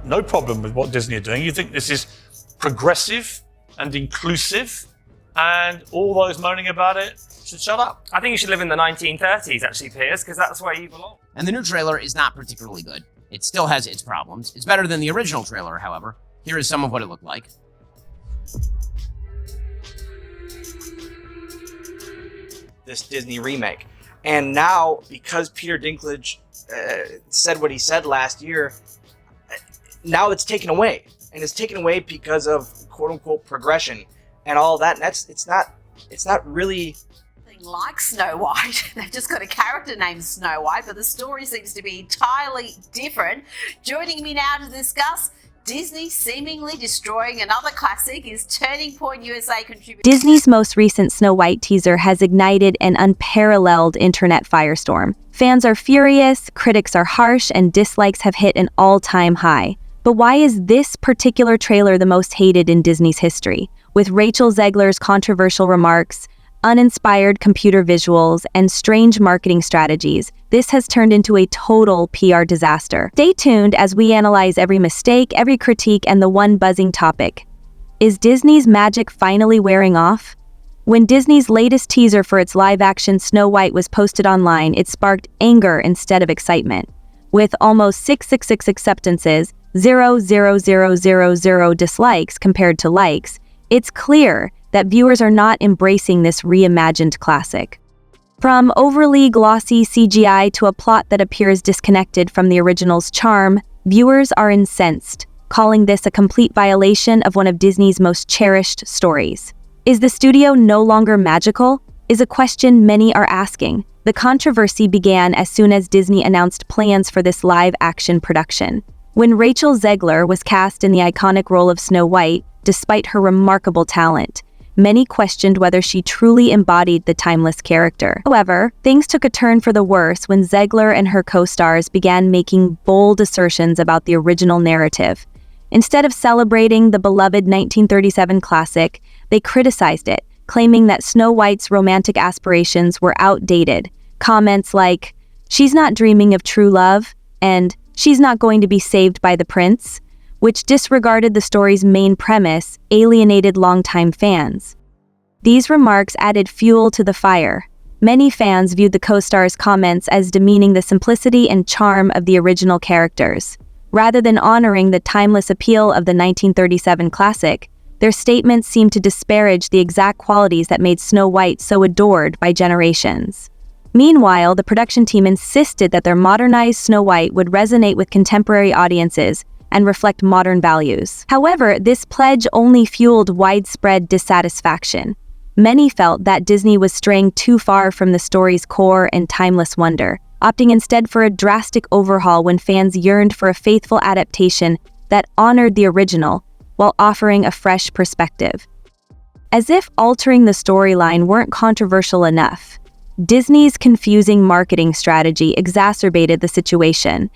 no problem with what Disney are doing. You think this is progressive and inclusive, and all those moaning about it should shut up. I think you should live in the 1930s, actually, Piers, because that's where you belong. And the new trailer is not particularly good. It still has its problems. It's better than the original trailer, however. Here is some of what it looked like. This Disney remake. And now, because Peter Dinklage said what he said last year, now it's taken away. And it's taken away because of quote-unquote progression and all that. And it's not really like Snow White. They've just got a character named Snow White, but the story seems to be entirely different. Joining me now to discuss Disney seemingly destroying another classic is Turning Point USA contributor. Disney's most recent Snow White teaser has ignited an unparalleled internet firestorm. Fans are furious, critics are harsh, and dislikes have hit an all-time high. But why is this particular trailer the most hated in Disney's history? With Rachel Zegler's controversial remarks, uninspired computer visuals, and strange marketing strategies, this has turned into a total PR disaster. Stay tuned as we analyze every mistake, every critique, and the one buzzing topic. Is Disney's magic finally wearing off? When Disney's latest teaser for its live-action Snow White was posted online, it sparked anger instead of excitement. With almost 666 acceptances, 0.0000 dislikes compared to likes, it's clear that viewers are not embracing this reimagined classic. From overly glossy CGI to a plot that appears disconnected from the original's charm, viewers are incensed, calling this a complete violation of one of Disney's most cherished stories. Is the studio no longer magical? Is a question many are asking. The controversy began as soon as Disney announced plans for this live-action production. When Rachel Zegler was cast in the iconic role of Snow White, despite her remarkable talent, many questioned whether she truly embodied the timeless character. However, things took a turn for the worse when Zegler and her co-stars began making bold assertions about the original narrative. Instead of celebrating the beloved 1937 classic, they criticized it, claiming that Snow White's romantic aspirations were outdated. Comments like, "She's not dreaming of true love," and "She's not going to be saved by the prince," which disregarded the story's main premise, alienated longtime fans. These remarks added fuel to the fire. Many fans viewed the co-stars' comments as demeaning the simplicity and charm of the original characters. Rather than honoring the timeless appeal of the 1937 classic, their statements seemed to disparage the exact qualities that made Snow White so adored by generations. Meanwhile, the production team insisted that their modernized Snow White would resonate with contemporary audiences and reflect modern values. However, this pledge only fueled widespread dissatisfaction. Many felt that Disney was straying too far from the story's core and timeless wonder, opting instead for a drastic overhaul when fans yearned for a faithful adaptation that honored the original while offering a fresh perspective. As if altering the storyline weren't controversial enough, Disney's confusing marketing strategy exacerbated the situation.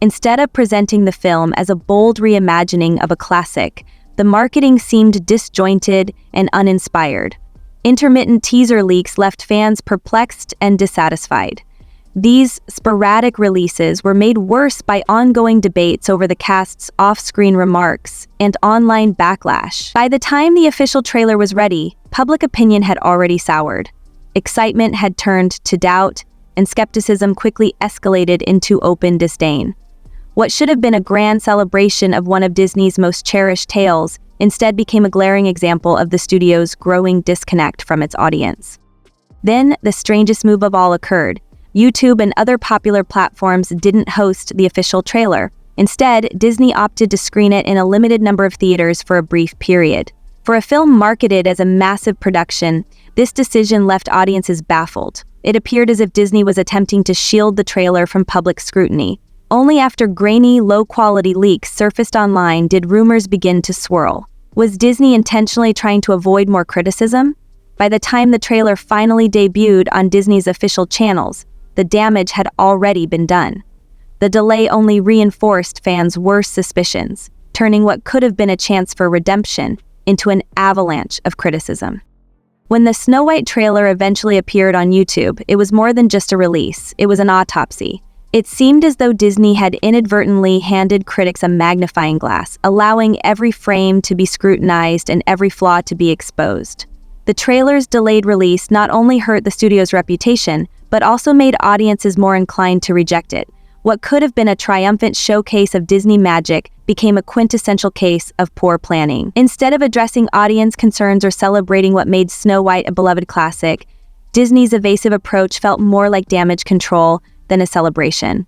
Instead of presenting the film as a bold reimagining of a classic, the marketing seemed disjointed and uninspired. Intermittent teaser leaks left fans perplexed and dissatisfied. These sporadic releases were made worse by ongoing debates over the cast's off-screen remarks and online backlash. By the time the official trailer was ready, public opinion had already soured. Excitement had turned to doubt, and skepticism quickly escalated into open disdain. What should have been a grand celebration of one of Disney's most cherished tales instead became a glaring example of the studio's growing disconnect from its audience. Then, the strangest move of all occurred. YouTube and other popular platforms didn't host the official trailer. Instead, Disney opted to screen it in a limited number of theaters for a brief period. For a film marketed as a massive production, this decision left audiences baffled. It appeared as if Disney was attempting to shield the trailer from public scrutiny. Only after grainy, low-quality leaks surfaced online did rumors begin to swirl. Was Disney intentionally trying to avoid more criticism? By the time the trailer finally debuted on Disney's official channels, the damage had already been done. The delay only reinforced fans' worst suspicions, turning what could have been a chance for redemption into an avalanche of criticism. When the Snow White trailer eventually appeared on YouTube, it was more than just a release, it was an autopsy. It seemed as though Disney had inadvertently handed critics a magnifying glass, allowing every frame to be scrutinized and every flaw to be exposed. The trailer's delayed release not only hurt the studio's reputation, but also made audiences more inclined to reject it. What could have been a triumphant showcase of Disney magic became a quintessential case of poor planning. Instead of addressing audience concerns or celebrating what made Snow White a beloved classic, Disney's evasive approach felt more like damage control than a celebration.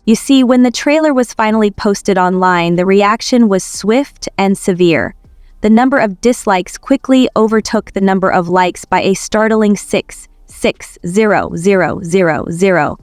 You see, when the trailer was finally posted online, the reaction was swift and severe. The number of dislikes quickly overtook the number of likes by a startling 6,000,000,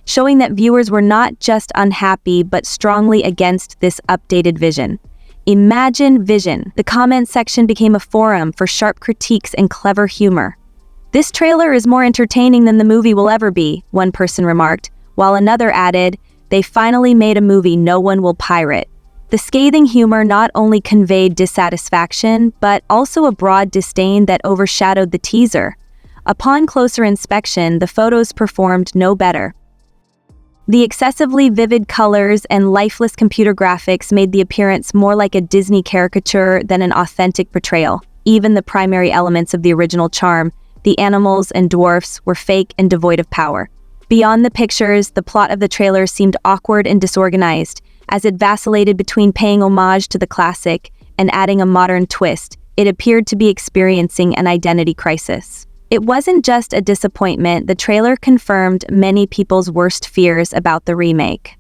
showing that viewers were not just unhappy but strongly against this updated vision. Imagine vision. The comment section became a forum for sharp critiques and clever humor. "This trailer is more entertaining than the movie will ever be," one person remarked, while another added, "They finally made a movie no one will pirate." The scathing humor not only conveyed dissatisfaction, but also a broad disdain that overshadowed the teaser. Upon closer inspection, the photos performed no better. The excessively vivid colors and lifeless computer graphics made the appearance more like a Disney caricature than an authentic portrayal. Even the primary elements of the original charm, the animals and dwarfs, were fake and devoid of power. Beyond the pictures, the plot of the trailer seemed awkward and disorganized. As it vacillated between paying homage to the classic and adding a modern twist, it appeared to be experiencing an identity crisis. It wasn't just a disappointment, the trailer confirmed many people's worst fears about the remake.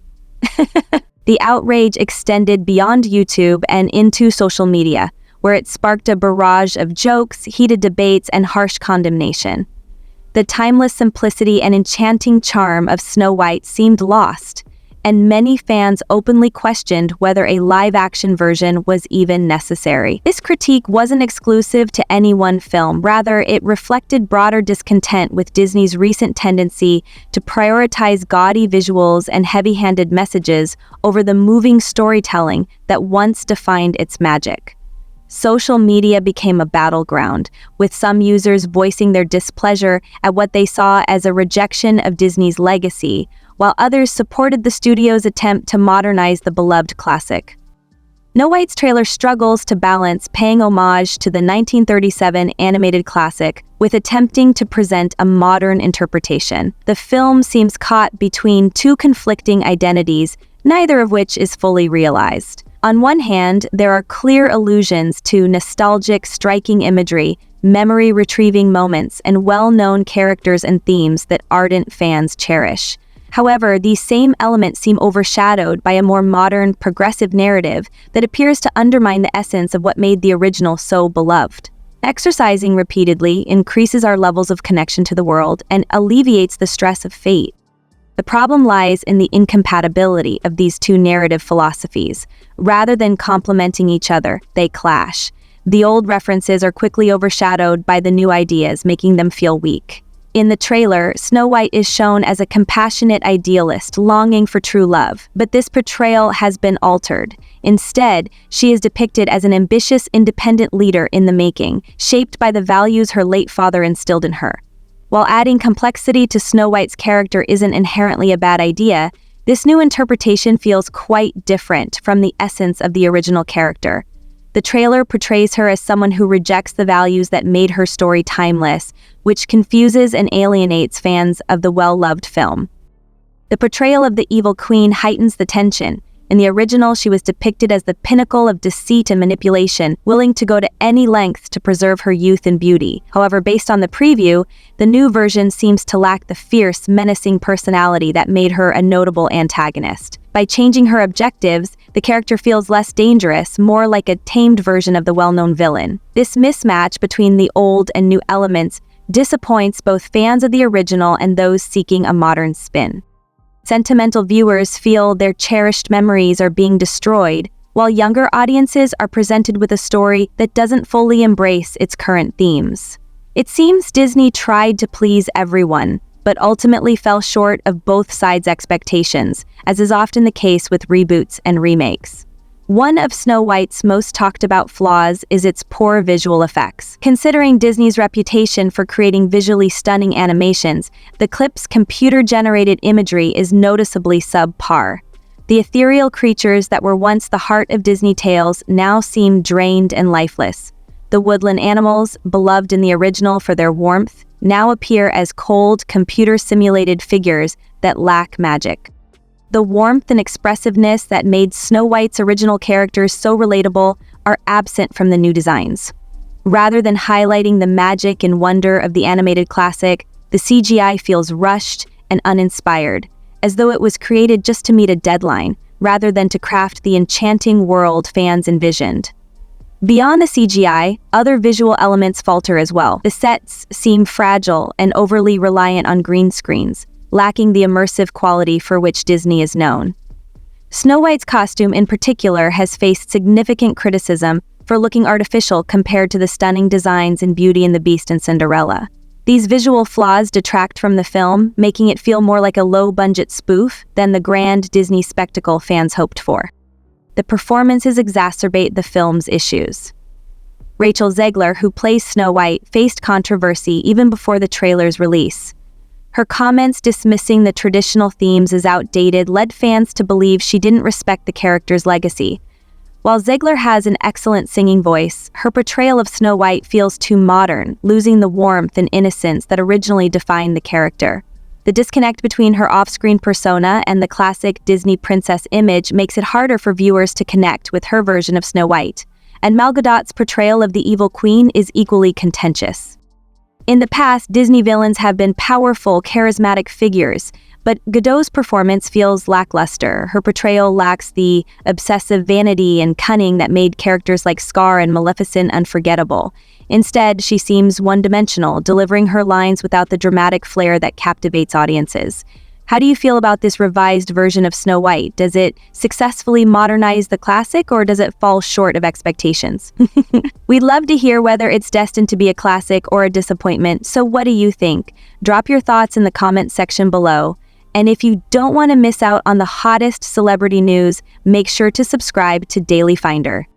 The outrage extended beyond YouTube and into social media, where it sparked a barrage of jokes, heated debates, and harsh condemnation. The timeless simplicity and enchanting charm of Snow White seemed lost, and many fans openly questioned whether a live-action version was even necessary. This critique wasn't exclusive to any one film, rather it reflected broader discontent with Disney's recent tendency to prioritize gaudy visuals and heavy-handed messages over the moving storytelling that once defined its magic. Social media became a battleground, with some users voicing their displeasure at what they saw as a rejection of Disney's legacy, while others supported the studio's attempt to modernize the beloved classic. Snow White's trailer struggles to balance paying homage to the 1937 animated classic with attempting to present a modern interpretation. The film seems caught between two conflicting identities, neither of which is fully realized. On one hand, there are clear allusions to nostalgic, striking imagery, memory-retrieving moments, and well-known characters and themes that ardent fans cherish. However, these same elements seem overshadowed by a more modern, progressive narrative that appears to undermine the essence of what made the original so beloved. Exercising repeatedly increases our levels of connection to the world and alleviates the stress of fate. The problem lies in the incompatibility of these two narrative philosophies. Rather than complementing each other, they clash. The old references are quickly overshadowed by the new ideas, making them feel weak. In the trailer, Snow White is shown as a compassionate idealist longing for true love, but this portrayal has been altered. Instead, she is depicted as an ambitious, independent leader in the making, shaped by the values her late father instilled in her. While adding complexity to Snow White's character isn't inherently a bad idea, this new interpretation feels quite different from the essence of the original character. The trailer portrays her as someone who rejects the values that made her story timeless, which confuses and alienates fans of the well-loved film. The portrayal of the evil queen heightens the tension. In the original, she was depicted as the pinnacle of deceit and manipulation, willing to go to any lengths to preserve her youth and beauty. However, based on the preview, the new version seems to lack the fierce, menacing personality that made her a notable antagonist. By changing her objectives, the character feels less dangerous, more like a tamed version of the well-known villain. This mismatch between the old and new elements disappoints both fans of the original and those seeking a modern spin. Sentimental viewers feel their cherished memories are being destroyed, while younger audiences are presented with a story that doesn't fully embrace its current themes. It seems Disney tried to please everyone, but ultimately fell short of both sides' expectations, as is often the case with reboots and remakes. One of Snow White's most talked about flaws is its poor visual effects. Considering Disney's reputation for creating visually stunning animations, the clip's computer-generated imagery is noticeably subpar. The ethereal creatures that were once the heart of Disney tales now seem drained and lifeless. The woodland animals, beloved in the original for their warmth, now appear as cold, computer-simulated figures that lack magic. The warmth and expressiveness that made Snow White's original characters so relatable are absent from the new designs. Rather than highlighting the magic and wonder of the animated classic, the CGI feels rushed and uninspired, as though it was created just to meet a deadline, rather than to craft the enchanting world fans envisioned. Beyond the CGI, other visual elements falter as well. The sets seem fragile and overly reliant on green screens, lacking the immersive quality for which Disney is known. Snow White's costume in particular has faced significant criticism for looking artificial compared to the stunning designs in Beauty and the Beast and Cinderella. These visual flaws detract from the film, making it feel more like a low-budget spoof than the grand Disney spectacle fans hoped for. The performances exacerbate the film's issues. Rachel Zegler, who plays Snow White, faced controversy even before the trailer's release. Her comments dismissing the traditional themes as outdated led fans to believe she didn't respect the character's legacy. While Zegler has an excellent singing voice, her portrayal of Snow White feels too modern, losing the warmth and innocence that originally defined the character. The disconnect between her off-screen persona and the classic Disney princess image makes it harder for viewers to connect with her version of Snow White, and Mal Gadot's portrayal of the evil queen is equally contentious. In the past, Disney villains have been powerful, charismatic figures, but Gadot's performance feels lackluster. Her portrayal lacks the obsessive vanity and cunning that made characters like Scar and Maleficent unforgettable. Instead, she seems one-dimensional, delivering her lines without the dramatic flair that captivates audiences. How do you feel about this revised version of Snow White? Does it successfully modernize the classic, or does it fall short of expectations? We'd love to hear whether it's destined to be a classic or a disappointment, so what do you think? Drop your thoughts in the comments section below. And if you don't want to miss out on the hottest celebrity news, make sure to subscribe to Daily Finder.